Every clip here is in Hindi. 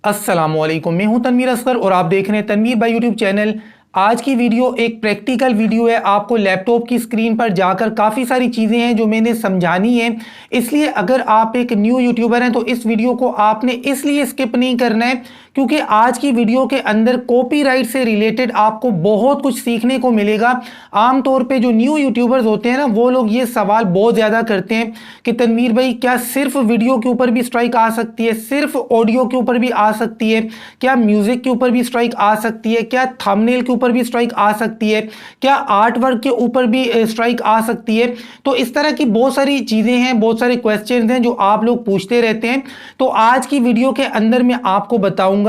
अस्सलामुअलैकुम, मैं हूं तनवीर असगर और आप देख रहे हैं तनवीर भाई यूट्यूब चैनल। आज की वीडियो एक प्रैक्टिकल वीडियो है। आपको लैपटॉप की स्क्रीन पर जाकर काफ़ी सारी चीज़ें हैं जो मैंने समझानी है, इसलिए अगर आप एक न्यू यूट्यूबर हैं तो इस वीडियो को आपने इसलिए स्किप नहीं करना है क्योंकि आज की वीडियो के अंदर कॉपीराइट से रिलेटेड आपको बहुत कुछ सीखने को मिलेगा। आमतौर पे जो न्यू यूट्यूबर्स होते हैं ना, वो लोग ये सवाल बहुत ज़्यादा करते हैं कि तनवीर भाई क्या सिर्फ वीडियो के ऊपर भी स्ट्राइक आ सकती है, सिर्फ ऑडियो के ऊपर भी आ सकती है, क्या म्यूजिक के ऊपर भी स्ट्राइक आ सकती है, क्या थंबनेल के ऊपर भी स्ट्राइक आ सकती है, क्या आर्ट वर्क के ऊपर भी स्ट्राइक आ सकती है। तो इस तरह की बहुत सारी चीज़ें हैं, बहुत सारे क्वेश्चन हैं जो आप लोग पूछते रहते हैं। तो आज की वीडियो के अंदर मैं आपको बताऊंगा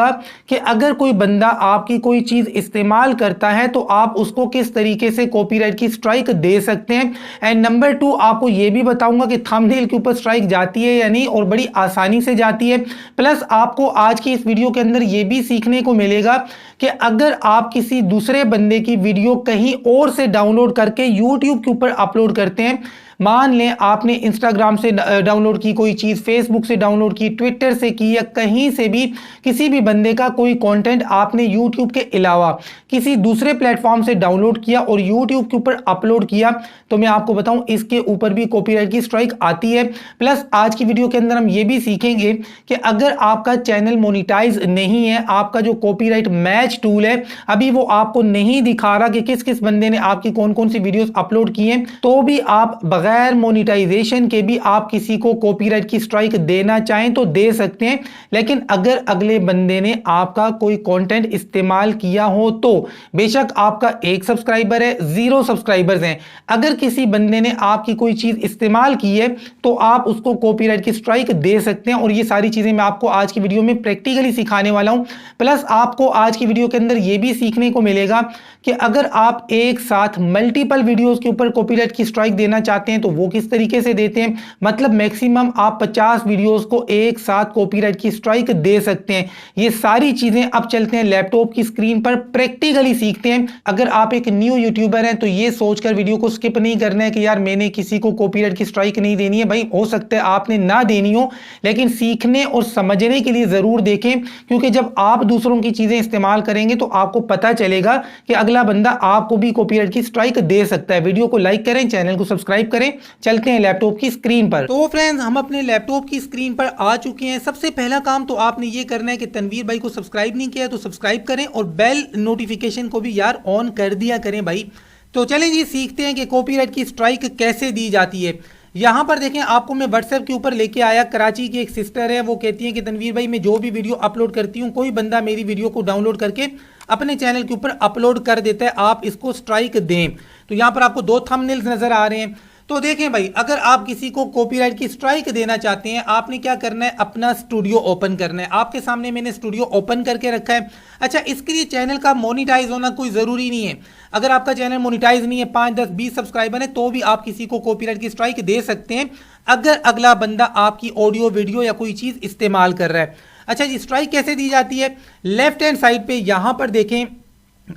कि अगर कोई बंदा आपकी कोई चीज़ इस्तेमाल करता है तो आप उसको किस तरीके से कॉपीराइट की स्ट्राइक दे सकते हैं। एंड नंबर 2 आपको यह भी बताऊंगा कि थंबनेल के ऊपर स्ट्राइक जाती है या नहीं, और बड़ी आसानी से जाती है। प्लस आपको आज की इस वीडियो के अंदर यह भी सीखने को मिलेगा कि अगर आप किसी दूसरे बंदे की वीडियो कहीं और से डाउनलोड करके यूट्यूब के ऊपर अपलोड करते हैं, मान लें आपने इंस्टाग्राम से डाउनलोड की कोई चीज़, फेसबुक से डाउनलोड की, ट्विटर से की, या कहीं से भी किसी भी बंदे का कोई कंटेंट आपने यूट्यूब के अलावा किसी दूसरे प्लेटफॉर्म से डाउनलोड किया और यूट्यूब के ऊपर अपलोड किया, तो मैं आपको बताऊं इसके ऊपर भी कॉपीराइट की स्ट्राइक आती है। प्लस आज की वीडियो के अंदर हम ये भी सीखेंगे कि अगर आपका चैनल मोनिटाइज नहीं है, आपका जो कॉपीराइट मैच टूल है अभी वो आपको नहीं दिखा रहा कि किस किस बंदे ने आपकी कौन कौन सी वीडियोस अपलोड की हैं, तो भी आप बगैर मोनिटाइजेशन के भी आप किसी को कॉपीराइट की स्ट्राइक देना चाहें तो दे सकते हैं। लेकिन अगर अगले बंदे ने आपका कोई कंटेंट इस्तेमाल किया हो तो बेशक आपका 1 सब्सक्राइबर है, 0 सब्सक्राइबर्स हैं, अगर किसी बंदे ने आपकी कोई चीज इस्तेमाल की है तो आप उसको कॉपीराइट की स्ट्राइक दे सकते हैं। और ये सारी चीजें मैं आपको आज की वीडियो में प्रैक्टिकली सिखाने वाला हूं। प्लस आपको आज की वीडियो के अंदर यह भी सीखने को मिलेगा कि अगर आप एक साथ मल्टीपल वीडियोस के ऊपर कॉपीराइट की स्ट्राइक देना चाहते हैं तो वो किस तरीके से देते हैं। मतलब मैक्सिमम आप 50 वीडियोस को एक साथ कॉपीराइट की स्ट्राइक दे सकते हैं। ये सारी चीजें अब चलते हैं लैपटॉप की स्क्रीन पर प्रैक्टिकली सीखते हैं। अगर आप एक न्यू यूट्यूबर हैं तो ये सोचकर वीडियो को स्किप नहीं करना है कि यार मैंने किसी को कॉपीराइट की स्ट्राइक नहीं देनी है। भाई हो सकता है आपने ना देनी हो, लेकिन सीखने और समझने के लिए जरूर देखें, क्योंकि जब आप दूसरों की चीजें इस्तेमाल करेंगे तो आपको पता चलेगा कि अगला बंदा आपको भी कॉपीराइट की स्ट्राइक दे सकता है। वीडियो को लाइक करें, चैनल को सब्सक्राइब करें। चलते हैं लैपटॉप की स्क्रीन पर। तो फ्रेंड्स, हम अपने लैपटॉप की स्क्रीन पर आ चुके हैं। सबसे पहला काम तो आपने ये करना है कि तनवीर भाई को सब्सक्राइब नहीं किया तो सब्सक्राइब करें और बेल नोटिफिकेशन को भी यार ऑन कर दिया करें भाई। तो चलें जी, सीखते हैं कि कॉपीराइट की स्ट्राइक कैसे दी जाती है। यहाँ पर देखें, आपको मैं व्हाट्सएप के ऊपर लेके आया। कराची की एक सिस्टर है, वो कहती है कि तनवीर भाई मैं जो भी वीडियो अपलोड करती हूँ, कोई बंदा मेरी वीडियो को डाउनलोड करके अपने चैनल के ऊपर अपलोड कर देता है, आप इसको स्ट्राइक दें। तो यहाँ पर आपको 2 थंबनेल्स नजर आ रहे हैं। तो देखें भाई, अगर आप किसी को कॉपीराइट की स्ट्राइक देना चाहते हैं, आपने क्या करना है, अपना स्टूडियो ओपन करना है। आपके सामने मैंने स्टूडियो ओपन करके रखा है। अच्छा, इसके लिए चैनल का मोनिटाइज होना कोई ज़रूरी नहीं है। अगर आपका चैनल मोनिटाइज नहीं है, 5, 10, 20 सब्सक्राइबर है, तो भी आप किसी को कॉपीराइट की स्ट्राइक दे सकते हैं अगर अगला बंदा आपकी ऑडियो, वीडियो या कोई चीज़ इस्तेमाल कर रहा है। अच्छा जी, स्ट्राइक कैसे दी जाती है? लेफ्ट हैंड साइड पे यहां पर देखें,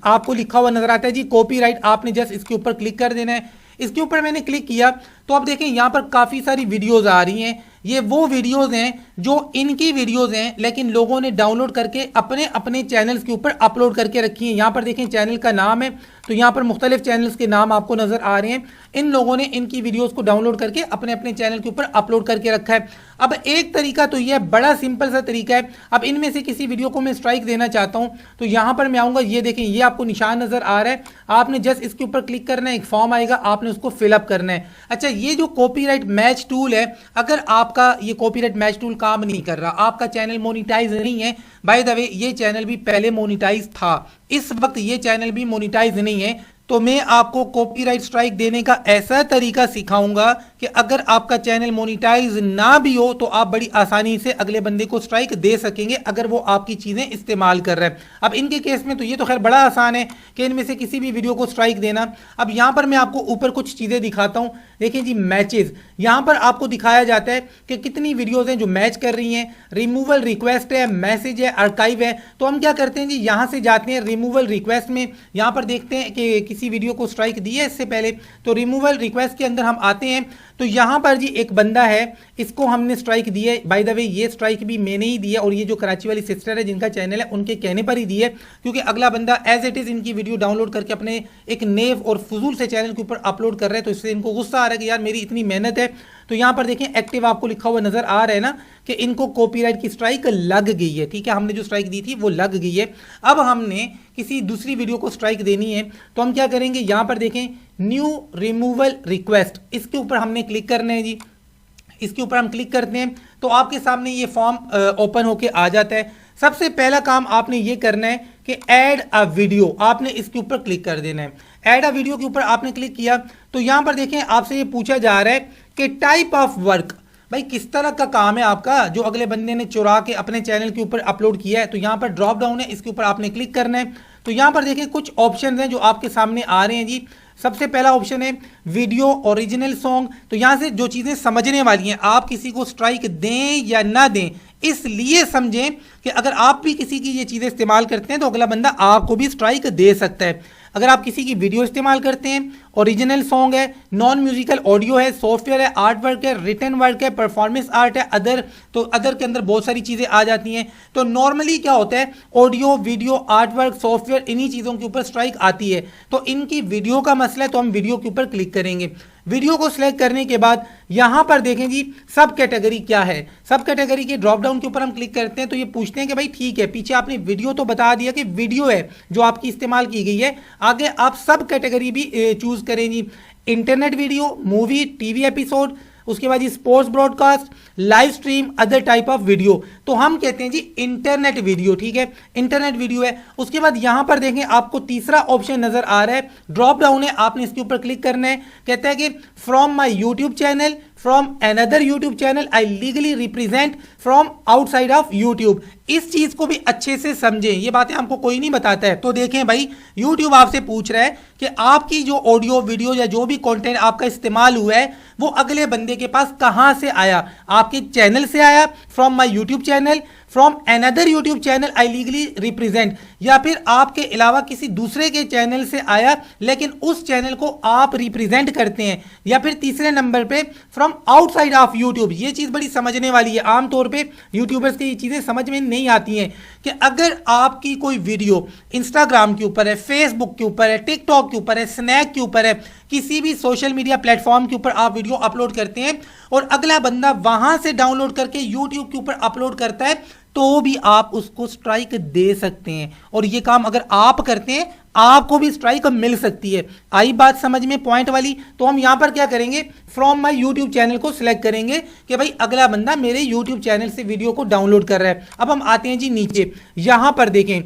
आपको लिखा हुआ नजर आता है जी कॉपीराइट। आपने जस्ट इसके ऊपर क्लिक कर देना है। इसके ऊपर मैंने क्लिक किया तो आप देखें यहां पर काफी सारी वीडियोस आ रही हैं। ये वो वीडियोस हैं जो इनकी वीडियोस हैं, लेकिन लोगों ने डाउनलोड करके अपने अपने चैनल्स के ऊपर अपलोड करके रखी हैं। यहां पर देखें चैनल का नाम है, तो यहां पर मुख्तलिफ चैनल्स के नाम आपको नजर आ रहे हैं। इन लोगों ने इनकी वीडियोस को डाउनलोड करके अपने अपने चैनल के ऊपर अपलोड करके रखा है। अब एक तरीका तो यह बड़ा सिंपल सा तरीका है। अब इनमें से किसी वीडियो को मैं स्ट्राइक देना चाहता हूं तो यहां पर मैं आऊंगा। ये देखें, ये आपको निशान नजर आ रहा है। आपने जस्ट इसके ऊपर क्लिक करना है, एक फॉर्म आएगा, आपने उसको फिलअप करना है। अच्छा, ये जो कॉपीराइट मैच टूल है, अगर आपका ये कॉपीराइट मैच टूल काम नहीं कर रहा, आपका चैनल मोनिटाइज नहीं है, बाय द वे ये चैनल भी पहले मोनिटाइज था, इस वक्त ये चैनल भी मोनिटाइज नहीं है, तो मैं आपको कॉपीराइट स्ट्राइक देने का ऐसा तरीका सिखाऊंगा कि अगर आपका चैनल मोनिटाइज ना भी हो तो आप बड़ी आसानी से अगले बंदे को स्ट्राइक दे सकेंगे अगर वो आपकी चीजें इस्तेमाल कर रहे हैं। अब इनके केस में तो ये तो खैर बड़ा आसान है कि इनमें से किसी भी वीडियो को स्ट्राइक देना। अब यहां पर मैं आपको ऊपर कुछ चीजें दिखाता हूं। देखिए जी, मैचेस, यहां पर आपको दिखाया जाता है कि कितनी वीडियोज हैं जो मैच कर रही हैं। रिमूवल रिक्वेस्ट है, मैसेज है, आर्काइव है। तो हम क्या करते हैं जी, यहां से जाते हैं रिमूवल रिक्वेस्ट में। यहां पर देखते हैं कि किसी वीडियो को स्ट्राइक दी है इससे पहले, तो रिमूवल रिक्वेस्ट के अंदर हम आते हैं तो यहाँ पर जी एक बंदा है, इसको हमने स्ट्राइक दी है। बाय द वे ये स्ट्राइक भी मैंने ही दी है और ये जो कराची वाली सिस्टर है जिनका चैनल है उनके कहने पर ही दी है, क्योंकि अगला बंदा एज इट इज़ इनकी वीडियो डाउनलोड करके अपने एक नेव और फजूल से चैनल के ऊपर अपलोड कर रहे हैं, तो इससे इनको गुस्सा आ रहा है कि यार मेरी इतनी मेहनत है। तो यहाँ पर देखें एक्टिव आपको लिखा हुआ नजर आ रहा है ना कि इनको कॉपीराइट की स्ट्राइक लग गई है। ठीक है, हमने जो स्ट्राइक दी थी वो लग गई है। अब हमने किसी दूसरी वीडियो को स्ट्राइक देनी है, तो हम क्या करेंगे, यहाँ पर देखें न्यू रिमूवल रिक्वेस्ट, इसके ऊपर हमने क्लिक करना है जी। इसके ऊपर हम क्लिक करते हैं तो आपके सामने ये फॉर्म ओपन होके आ जाता है। सबसे पहला काम आपने ये करना है कि ऐड अ वीडियो, आपने इसके ऊपर क्लिक कर देना है। ऐड अ वीडियो के ऊपर आपने क्लिक किया तो यहां पर देखें आपसे ये पूछा जा रहा है कि टाइप ऑफ वर्क, भाई किस तरह का काम है आपका जो अगले बंदे ने चुरा के अपने चैनल के ऊपर अपलोड किया है। तो यहां पर ड्रॉप डाउन है, इसके ऊपर आपने क्लिक करना है। तो यहां पर देखें कुछ ऑप्शन हैं जो आपके सामने आ रहे हैं जी। सबसे पहला ऑप्शन है वीडियो ओरिजिनल सॉन्ग। तो यहां से जो चीजें समझने वाली हैं, आप किसी को स्ट्राइक दें या ना दें, इसलिए समझें कि अगर आप भी किसी की ये चीजें इस्तेमाल करते हैं तो अगला बंदा आपको भी स्ट्राइक दे सकता है। अगर आप किसी की वीडियो इस्तेमाल करते हैं, ओरिजिनल सॉन्ग है, नॉन म्यूजिकल ऑडियो है, सॉफ्टवेयर है, आर्ट वर्क है, रिटन वर्क है, परफॉर्मेंस आर्ट है, अदर, तो अदर के अंदर बहुत सारी चीज़ें आ जाती हैं। तो नॉर्मली क्या होता है, audio, video, art work, software, इन्हीं चीज़ों के ऊपर स्ट्राइक आती है। तो इनकी वीडियो का मसला है तो हम वीडियो के ऊपर क्लिक करेंगे। वीडियो को सिलेक्ट करने के बाद यहां पर देखें जी सब कैटेगरी क्या है। सब कैटेगरी के ड्रॉप डाउन के ऊपर हम क्लिक करते हैं तो ये पूछते हैं कि भाई ठीक है, पीछे आपने वीडियो तो बता दिया कि वीडियो है जो आपकी इस्तेमाल की गई है, आगे आप सब कैटेगरी भी चूज करें जी। Internet video, movie, TV episode, उसके बाद जी sports broadcast, live stream, other type of video. तो हम कहते हैं जी इंटरनेट वीडियो। ठीक है, इंटरनेट वीडियो है। उसके बाद यहां पर देखें आपको तीसरा ऑप्शन नजर आ रहा है, ड्रॉप डाउन है, आपने इसके ऊपर क्लिक करना है। कहता है कि from my YouTube channel, from another YouTube channel, I legally represent from outside of YouTube. इस चीज को भी अच्छे से समझें, ये बातें हमको कोई नहीं बताता है। तो देखें भाई, यूट्यूब आपसे पूछ रहा है कि आपकी जो ऑडियो, वीडियो या जो भी कंटेंट आपका इस्तेमाल हुआ है वो अगले बंदे के पास कहां से आया, आपके चैनल से आया, from my YouTube channel, from another YouTube channel I legally represent, या फिर आपके अलावा किसी दूसरे के चैनल से आया लेकिन उस चैनल को आप रिप्रेजेंट करते हैं, या फिर तीसरे नंबर पे फ्रॉम आउटसाइड ऑफ यूट्यूब। ये चीज बड़ी समझने वाली है, आमतौर पे यूट्यूबर्स की ये चीजें समझ में नहीं आती हैं कि अगर आपकी कोई वीडियो इंस्टाग्राम के ऊपर है, फेसबुक के ऊपर है, टिकटॉक के ऊपर है, स्नैक के ऊपर है, किसी भी सोशल मीडिया प्लेटफॉर्म के ऊपर आप वीडियो अपलोड करते हैं और अगला बंदा वहां से डाउनलोड करके यूट्यूब के ऊपर अपलोड करता है, तो भी आप उसको स्ट्राइक दे सकते हैं। और ये काम अगर आप करते हैं आपको भी स्ट्राइक मिल सकती है। आई बात समझ में पॉइंट वाली? तो हम यहां पर क्या करेंगे, फ्रॉम माय यूट्यूब चैनल को सिलेक्ट करेंगे कि भाई अगला बंदा मेरे यूट्यूब चैनल से वीडियो को डाउनलोड कर रहा है। अब हम आते हैं जी नीचे, यहां पर देखें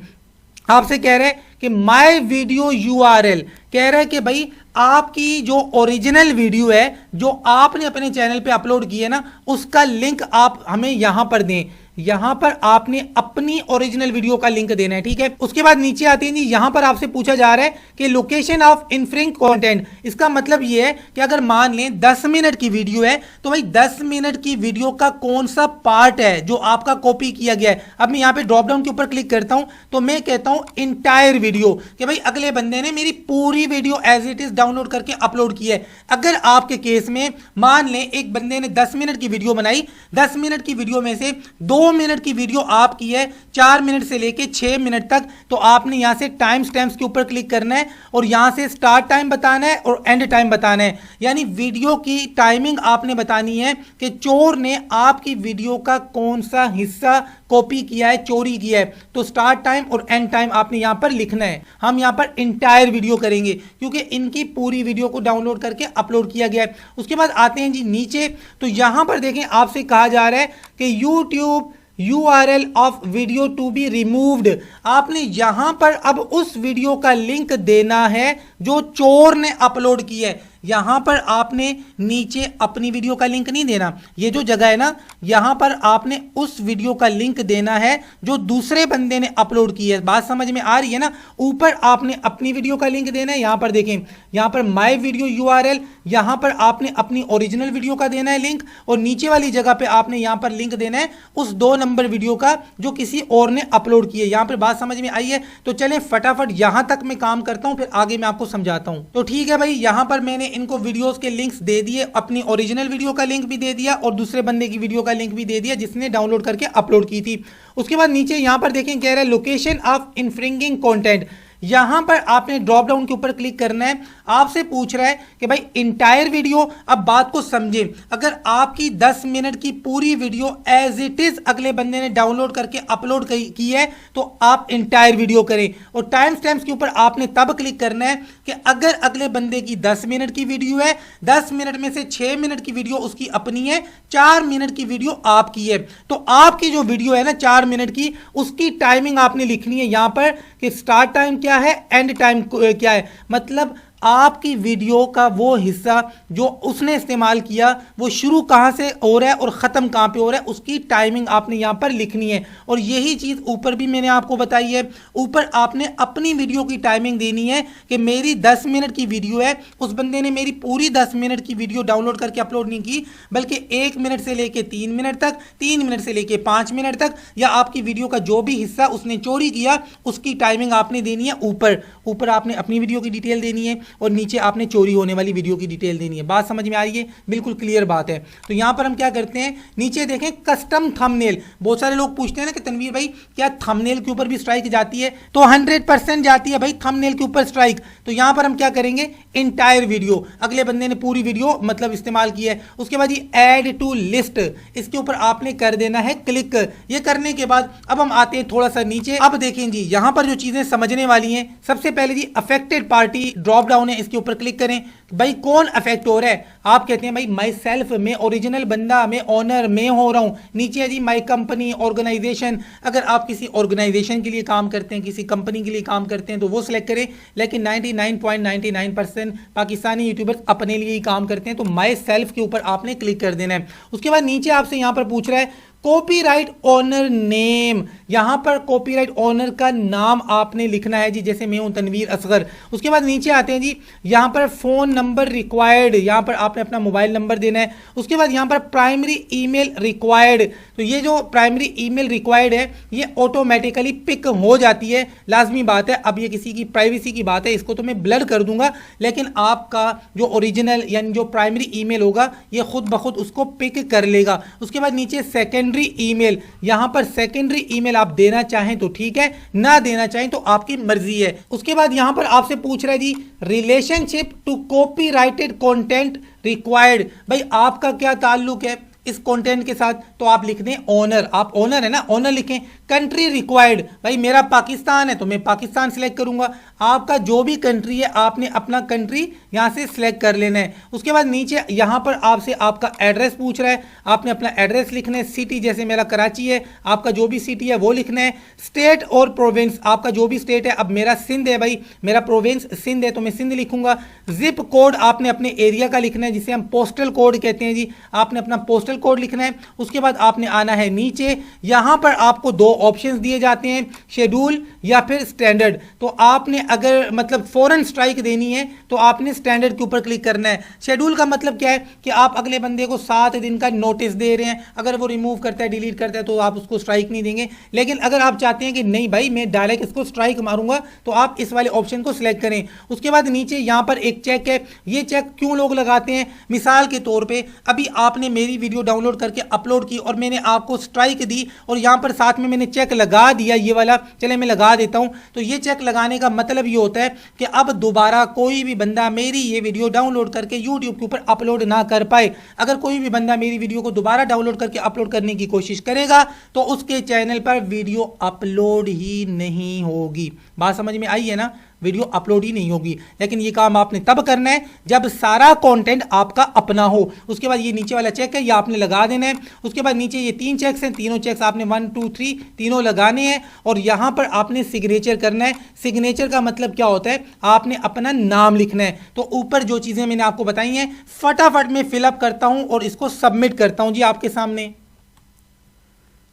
आपसे कह रहे हैं कि माय वीडियो यूआरएल, कह रहा है कि भाई आपकी जो ओरिजिनल वीडियो है जो आपने अपने चैनल पे अपलोड की है ना, उसका लिंक आप हमें यहां पर दें। यहां पर आपने अपनी ओरिजिनल वीडियो का लिंक देना है। ठीक है, उसके बाद नीचे आते हैं जी, यहां पर आपसे पूछा जा रहा है कि लोकेशन ऑफ इन्फ्रिंग कंटेंट। इसका मतलब ये है कि अगर मान लें 10 मिनट की वीडियो है तो भाई 10 मिनट की वीडियो का कौन सा पार्ट है जो आपका कॉपी किया गया है। अब मैं यहां पे ड्रॉप डाउन के ऊपर क्लिक करता हूं तो मैं कहता हूं इंटायर वीडियो, कि भाई अगले बंदे ने मेरी पूरी video as it is download करके अपलोड की है। अगर आपके केस में मान लें एक बंदे ने 10 मिनट की वीडियो बनाई, 10 मिनट की वीडियो में से 2 मिनट की वीडियो आपकी है 4 मिनट से लेके 6 मिनट तक, तो आपने यहां से टाइम स्टैम्प्स के ऊपर क्लिक करना है और यहां से स्टार्ट टाइम बताना है और एंड टाइम बताना है। यानी वीडियो की टाइमिंग आपने बतानी है कि चोर ने आपकी वीडियो का कौन सा हिस्सा कॉपी किया है, चोरी किया है। तो स्टार्ट टाइम और एंड टाइम आपने यहां पर लिखना है। हम यहां पर इंटायर वीडियो करेंगे क्योंकि इनकी पूरी वीडियो को डाउनलोड करके अपलोड किया गया है। उसके बाद आते हैं जी नीचे, तो यहां पर देखें आपसे कहा जा रहा है कि YouTube URL of video to be removed. आपने यहां पर अब उस वीडियो का लिंक देना है जो चोर ने अपलोड की है। यहां पर आपने नीचे अपनी वीडियो का लिंक नहीं देना, ये जो जगह है ना यहां पर आपने उस वीडियो का लिंक देना है जो दूसरे बंदे ने अपलोड की है। बात समझ में आ रही है ना? ऊपर आपने अपनी वीडियो का लिंक देना है, यहां पर देखें यहां पर माय वीडियो URL, यहां पर आपने अपनी ओरिजिनल वीडियो का देना है लिंक, और नीचे वाली जगह पे आपने यहां पर लिंक देना है उस 2 नंबर वीडियो का जो किसी और ने अपलोड की है। यहां पर बात समझ में आई है? तो चलें फटाफट यहां तक मैं काम करता हूं, फिर आगे मैं आपको समझाता हूं। तो ठीक है भाई, यहां पर मैंने इनको वीडियोस के लिंक्स दे दिए, अपनी ओरिजिनल वीडियो का लिंक भी दे दिया और दूसरे बंदे की वीडियो का लिंक भी दे दिया जिसने डाउनलोड करके अपलोड की थी। उसके बाद नीचे यहां पर देखें कह रहा है लोकेशन ऑफ इन्फ्रिंगिंग कंटेंट। यहां पर आपने ड्रॉप डाउन के ऊपर क्लिक करना है। आपसे पूछ रहा है कि भाई इंटायर वीडियो, अब बात को समझे, अगर आपकी 10 मिनट की पूरी वीडियो एज इट इज अगले बंदे ने डाउनलोड करके अपलोड की है तो आप इंटायर वीडियो करें। और टाइम स्टैम्प्स के ऊपर आपने तब क्लिक करना है कि अगर अगले बंदे की 10 मिनट की वीडियो है, 10 मिनट में से 6 मिनट की वीडियो उसकी अपनी है, 4 मिनट की वीडियो आपकी है, तो आपकी जो वीडियो है ना 4 मिनट की, उसकी टाइमिंग आपने लिखनी है यहां पर कि स्टार्ट टाइम क्या है, एंड टाइम क्या है। मतलब आपकी वीडियो का वो हिस्सा जो उसने इस्तेमाल किया वो शुरू कहां से हो रहा है और ख़त्म कहां पे हो रहा है, उसकी टाइमिंग आपने यहां पर लिखनी है। और यही चीज़ ऊपर भी मैंने आपको बताई है। ऊपर आपने अपनी वीडियो की टाइमिंग देनी है कि मेरी 10 मिनट की वीडियो है, उस बंदे ने मेरी पूरी 10 मिनट की वीडियो डाउनलोड करके अपलोड नहीं की, बल्कि 1 मिनट से लेके 3 मिनट तक, 3 मिनट से लेके 5 मिनट तक, या आपकी वीडियो का जो भी हिस्सा उसने चोरी किया उसकी टाइमिंग आपने देनी है। ऊपर ऊपर आपने अपनी वीडियो की डिटेल देनी है और नीचे आपने चोरी होने वाली वीडियो की डिटेल देनी है। बात समझ में आ रही है? बिल्कुल क्लियर बात है। तो यहां पर हम क्या करते हैं, नीचे देखें कस्टम थंबनेल। बहुत सारे लोग पूछते हैं ना कि तनवीर भाई क्या थंबनेल के ऊपर भी स्ट्राइक जाती है? तो 100% जाती है भाई थंबनेल के ऊपर स्ट्राइक। तो यहां पर हम क्या करेंगे, इंटायर वीडियो, अगले बंदे ने पूरी वीडियो मतलब इस्तेमाल की है। उसके बाद ये ऐड टू लिस्ट, इसके ऊपर आपने कर देना है क्लिक। ये करने के बाद अब हम आते हैं थोड़ा सा नीचे। अब देखें जी यहां पर जो चीजें समझने वाली हैं, सबसे पहले जी अफेक्टेड पार्टी ड्रॉप डाउन है, इसके ऊपर क्लिक करें। भाई कौन अफेक्ट हो रहा है? आप कहते हैं भाई माई सेल्फ, मैं ओरिजिनल बंदा, मैं ओनर, मैं हो रहा हूं। नीचे है जी माई कंपनी, ऑर्गेनाइजेशन। अगर आप किसी ऑर्गेनाइजेशन के लिए काम करते हैं, किसी कंपनी के लिए काम करते हैं तो वो सिलेक्ट करें। लेकिन 99.99% पाकिस्तानी यूट्यूबर्स अपने लिए ही काम करते हैं, तो माई सेल्फ के ऊपर आपने क्लिक कर देना है। उसके बाद नीचे आपसे यहां पर पूछ रहा है कॉपीराइट ओनर नेम। यहां पर कॉपीराइट ओनर का नाम आपने लिखना है जी, जैसे मैं हूं तनवीर असगर। उसके बाद नीचे आते हैं जी, यहां पर फोन नंबर रिक्वायर्ड, यहां पर आपने अपना मोबाइल नंबर देना है। उसके बाद यहां पर प्राइमरी ईमेल रिक्वायर्ड, तो ये जो प्राइमरी ईमेल रिक्वायर्ड है ये ऑटोमेटिकली पिक हो जाती है, लाजमी बात है। अब ये किसी की प्राइवेसी की बात है, इसको तो मैं ब्लर कर दूंगा, लेकिन आपका जो ओरिजिनल यानी जो प्राइमरी ईमेल होगा ये खुद ब खुद उसको पिक कर लेगा। उसके बाद नीचे सेकेंडरी ईमेल, यहां पर सेकेंडरी ईमेल आप देना चाहें तो ठीक है, ना देना चाहें तो आपकी मर्जी है। उसके बाद यहां पर आपसे पूछ रहा है जी relationship to copyrighted content required. भाई आपका क्या ताल्लुक है इस कंटेंट के साथ? तो आप लिख दें ओनर, आप ओनर है ना, ओनर लिखें। कंट्री रिक्वायर्ड, भाई मेरा पाकिस्तान है तो मैं पाकिस्तान सिलेक्ट करूंगा। आपका जो भी कंट्री है आपने अपना कंट्री यहां से सिलेक्ट कर लेना है। उसके बाद नीचे यहां पर आपसे आपका एड्रेस पूछ रहा है, आपने अपना एड्रेस लिखना है। सिटी जैसे मेरा कराची है, आपका जो भी सिटी है वो लिखना है। स्टेट और प्रोविंस, आपका जो भी स्टेट है, अब मेरा सिंध है भाई, मेरा प्रोविंस सिंध है तो मैं सिंध लिखूंगा। जिप कोड आपने अपने एरिया का लिखना है, जिसे हम पोस्टल कोड कहते हैं जी, आपने अपना पोस्टल कोड लिखना है। उसके बाद आपने आना है नीचे, यहां पर आपको 2 ऑप्शंस दिए जाते हैं, शेड्यूल या फिर स्टैंडर्ड। तो आपने अगर मतलब फौरन स्ट्राइक देनी है तो आपने स्टैंडर्ड के ऊपर क्लिक करना है। शेड्यूल का मतलब क्या है कि आप अगले बंदे को 7 दिन का नोटिस दे रहे हैं, अगर वो रिमूव करता है, डिलीट करता है तो आप उसको स्ट्राइक नहीं देंगे। लेकिन अगर आप चाहते हैं कि नहीं भाई मैं डायरेक्ट इसको स्ट्राइक मारूंगा तो आप इस वाले ऑप्शन को सिलेक्ट करें। उसके बाद नीचे यहां पर एक चेक है, ये चेक क्यों लोग लगाते हैं? मिसाल के तौर पर अभी आपने मेरी वीडियो डाउनलोड करके अपलोड की और मैंने आपको स्ट्राइक दी और यहां पर साथ में मैंने चेक लगा दिया, ये वाला चले मैं लगा देता हूं। तो ये चेक लगाने का मतलब ये होता है कि अब दोबारा कोई भी बंदा मेरी ये वीडियो डाउनलोड करके यूट्यूब के ऊपर अपलोड ना कर पाए। अगर कोई भी बंदा मेरी वीडियो को दोबारा डाउनलोड करके अपलोड करने की कोशिश करेगा तो उसके चैनल पर वीडियो अपलोड ही नहीं होगी। बात समझ में आई है ना? वीडियो अपलोड ही नहीं होगी। लेकिन ये काम आपने तब करना है जब सारा कंटेंट आपका अपना हो। उसके बाद ये नीचे वाला चेक है, ये आपने लगा देना है। उसके बाद नीचे ये 3 चेक्स हैं, तीनों चेक्स आपने 1 2 3 तीनों लगाने हैं और यहां पर आपने सिग्नेचर करना है। सिग्नेचर का मतलब क्या होता है? आपने अपना नाम लिखना है। तो ऊपर जो चीजें मैंने आपको बताई हैं फटाफट मैं फिलअप करता हूं और इसको सबमिट करता हूं जी आपके सामने।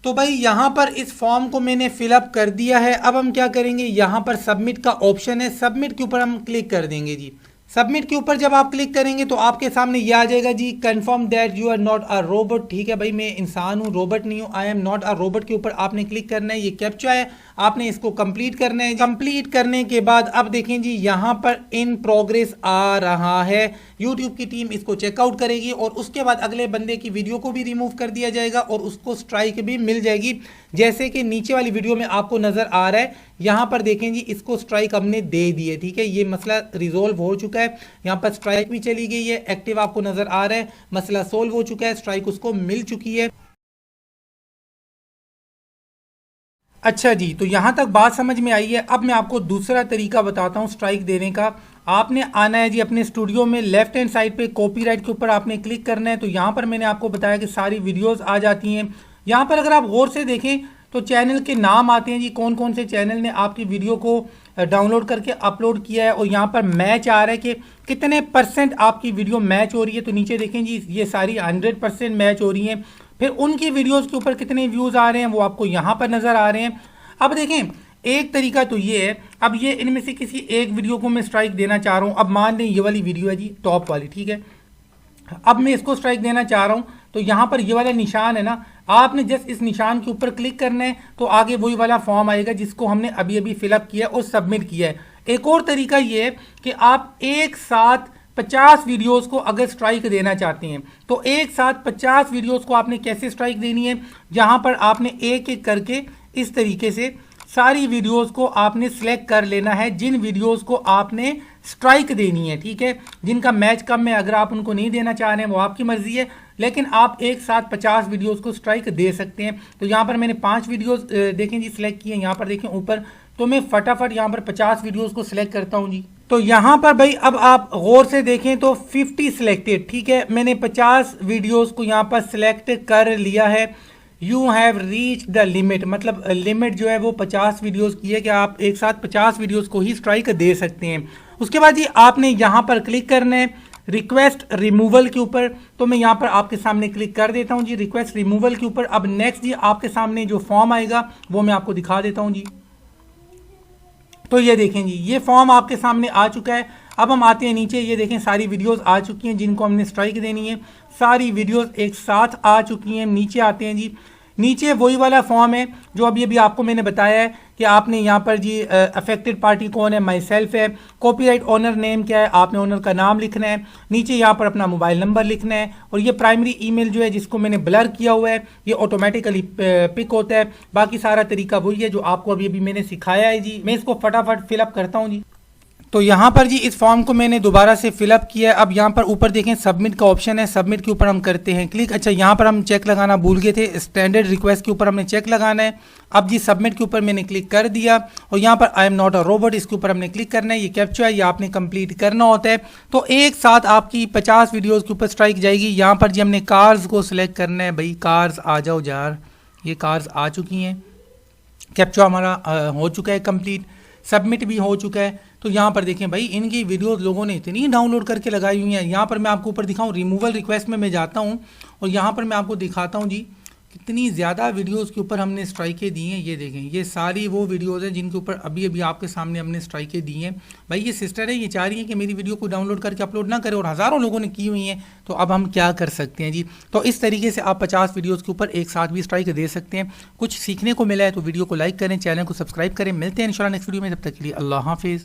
तो भाई यहां पर इस फॉर्म को मैंने फिलअप कर दिया है। अब हम क्या करेंगे, यहां पर सबमिट का ऑप्शन है, सबमिट के ऊपर हम क्लिक कर देंगे जी। सबमिट के ऊपर जब आप क्लिक करेंगे तो आपके सामने ये आ जाएगा जी, confirm that you are not a robot. ठीक है भाई, मैं इंसान हूँ, रोबोट नहीं हूँ, I am not a robot के ऊपर आपने क्लिक करना है। ये कैप्चा है, आपने इसको कंप्लीट करना है। कंप्लीट करने के बाद अब देखें जी, यहाँ पर इन प्रोग्रेस आ रहा है। यूट्यूब की टीम इसको चेकआउट करेगी और उसके बाद अगले बंदे की वीडियो को भी रिमूव कर दिया जाएगा और उसको स्ट्राइक भी मिल जाएगी। जैसे कि नीचे वाली वीडियो में आपको नजर आ रहा है, यहाँ पर देखें जी, इसको स्ट्राइक हमने दे दी है। ठीक है, ये मसला रिजोल्व हो चुका है, यहाँ पर स्ट्राइक भी चली गई है, एक्टिव आपको नजर आ रहा है, मसला सोल्व हो चुका है, स्ट्राइक उसको मिल चुकी है। अच्छा जी, तो यहां तक बात समझ में आई है। अब मैं आपको दूसरा तरीका बताता हूं स्ट्राइक देने का। आपने आना है जी अपने स्टूडियो में, लेफ्ट हैंड साइड पे कॉपीराइट के ऊपर आपने क्लिक करना है। तो यहां पर मैंने आपको बताया कि सारी वीडियोस आ जाती हैं। यहां पर अगर आप गौर से देखें तो चैनल के नाम आते हैं जी, कौन कौन से चैनल ने आपकी वीडियो को डाउनलोड करके अपलोड किया है, और यहाँ पर मैच आ रहा है कि कितने % आपकी वीडियो मैच हो रही है। तो नीचे देखें जी, ये सारी 100% मैच हो रही हैं। फिर उनकी वीडियोस के ऊपर कितने व्यूज़ आ रहे हैं वो आपको यहाँ पर नज़र आ रहे हैं। अब देखें, एक तरीका तो ये है, अब ये इनमें से किसी एक वीडियो को मैं स्ट्राइक देना चाह रहा हूँ। अब मान लें ये वाली वीडियो है जी, टॉप वाली, ठीक है, अब मैं इसको स्ट्राइक देना चाह रहा हूं। तो यहां पर ये वाला निशान है ना, आपने जस्ट इस निशान के ऊपर क्लिक करना है तो आगे वही वाला फॉर्म आएगा जिसको हमने अभी अभी फिलअप किया और सबमिट किया है। एक और तरीका ये है कि आप एक साथ 50 वीडियोस को अगर स्ट्राइक देना चाहते हैं तो एक साथ 50 वीडियोस को आपने कैसे स्ट्राइक देनी है, जहां पर आपने एक एक करके इस तरीके से सारी वीडियोस को आपने सिलेक्ट कर लेना है जिन वीडियोस को आपने स्ट्राइक देनी है। ठीक है, जिनका मैच कम है, अगर आप उनको नहीं देना चाह रहे हैं वो आपकी मर्जी है, लेकिन आप एक साथ 50 वीडियोस को स्ट्राइक दे सकते हैं। तो यहाँ पर मैंने 5 वीडियोस देखें जी सिलेक्ट किए, यहाँ पर देखें ऊपर, तो मैं फटाफट यहाँ पर 50 वीडियोस को सिलेक्ट करता हूँ जी। तो यहाँ पर भाई अब आप गौर से देखें तो 50 सिलेक्टेड, ठीक है, मैंने 50 वीडियोस को यहाँ पर सिलेक्ट कर लिया है। You have reach the limit, मतलब लिमिट जो है वो 50 वीडियोस की है कि आप एक साथ 50 वीडियोस को ही स्ट्राइक दे सकते हैं। उसके बाद जी आपने यहाँ पर क्लिक करना है रिक्वेस्ट रिमूवल के ऊपर। तो मैं यहाँ पर आपके सामने क्लिक कर देता हूँ जी रिक्वेस्ट रिमूवल के ऊपर। अब नेक्स्ट जी आपके सामने जो फॉर्म आएगा वो मैं आपको दिखा देता हूँ जी। तो ये देखें जी, ये फॉर्म आपके सामने आ चुका है। अब हम आते हैं नीचे, ये देखें सारी वीडियोस आ चुकी हैं जिनको हमने स्ट्राइक देनी है, सारी वीडियोस एक साथ आ चुकी हैं। नीचे आते हैं जी, नीचे वही वाला फॉर्म है जो अभी अभी आपको मैंने बताया है कि आपने यहाँ पर जी अफेक्टेड पार्टी कौन है, माई सेल्फ है, कॉपीराइट ओनर नेम क्या है, आपने ओनर का नाम लिखना है, नीचे यहाँ पर अपना मोबाइल नंबर लिखना है, और ये प्राइमरी ईमेल जो है जिसको मैंने ब्लर किया हुआ है ये ऑटोमेटिकली पिक होता है। बाकी सारा तरीका वही है जो आपको अभी अभी मैंने सिखाया है जी। मैं इसको फटाफट फिलअप करता हूँ जी। तो यहाँ पर जी इस फॉर्म को मैंने दोबारा से फिलअप किया है। अब यहाँ पर ऊपर देखें सबमिट का ऑप्शन है, सबमिट के ऊपर हम करते हैं क्लिक। अच्छा, यहाँ पर हम चेक लगाना भूल गए थे, स्टैंडर्ड रिक्वेस्ट के ऊपर हमने चेक लगाना है। अब जी सबमिट के ऊपर मैंने क्लिक कर दिया और यहाँ पर आई एम नॉट अ रोबोट इसके ऊपर हमने क्लिक करना है। ये कैप्चा है, ये आपने कंप्लीट करना होता है। तो एक साथ आपकी 50 वीडियोज़ के ऊपर स्ट्राइक जाएगी। यहाँ पर जी हमने कार्स को सिलेक्ट करना है, भाई कार्स आ जाओ यार, ये कार्स आ चुकी हैं, कैप्चा हमारा हो चुका है कंप्लीट, सबमिट भी हो चुका है। तो यहाँ पर देखें भाई इनकी वीडियोस लोगों ने इतनी डाउनलोड करके लगाई हुई हैं। यहाँ पर मैं आपको ऊपर दिखाऊं, रिमूवल रिक्वेस्ट में मैं जाता हूँ और यहाँ पर मैं आपको दिखाता हूँ जी कितनी ज़्यादा वीडियोस के ऊपर हमने स्ट्राइकें दी हैं। ये देखें, ये सारी वो वीडियोस हैं जिनके ऊपर अभी अभी आपके सामने हमने स्ट्राइकें दी हैं। भाई ये सिस्टर है, ये चाह रही है कि मेरी वीडियो को डाउनलोड करके अपलोड ना करे और हज़ारों लोगों ने की हुई हैं। तो अब हम क्या कर सकते हैं जी। तो इस तरीके से आप 50 वीडियोज़ के ऊपर एक साथ भी स्ट्राइक दे सकते हैं। कुछ सीखने को मिला है तो वीडियो को लाइक करें, चैनल को सब्सक्राइब करें। मिलते हैं इंशाल्लाह नेक्स्ट वीडियो में, तब तक के लिए अल्लाह हाफिज़।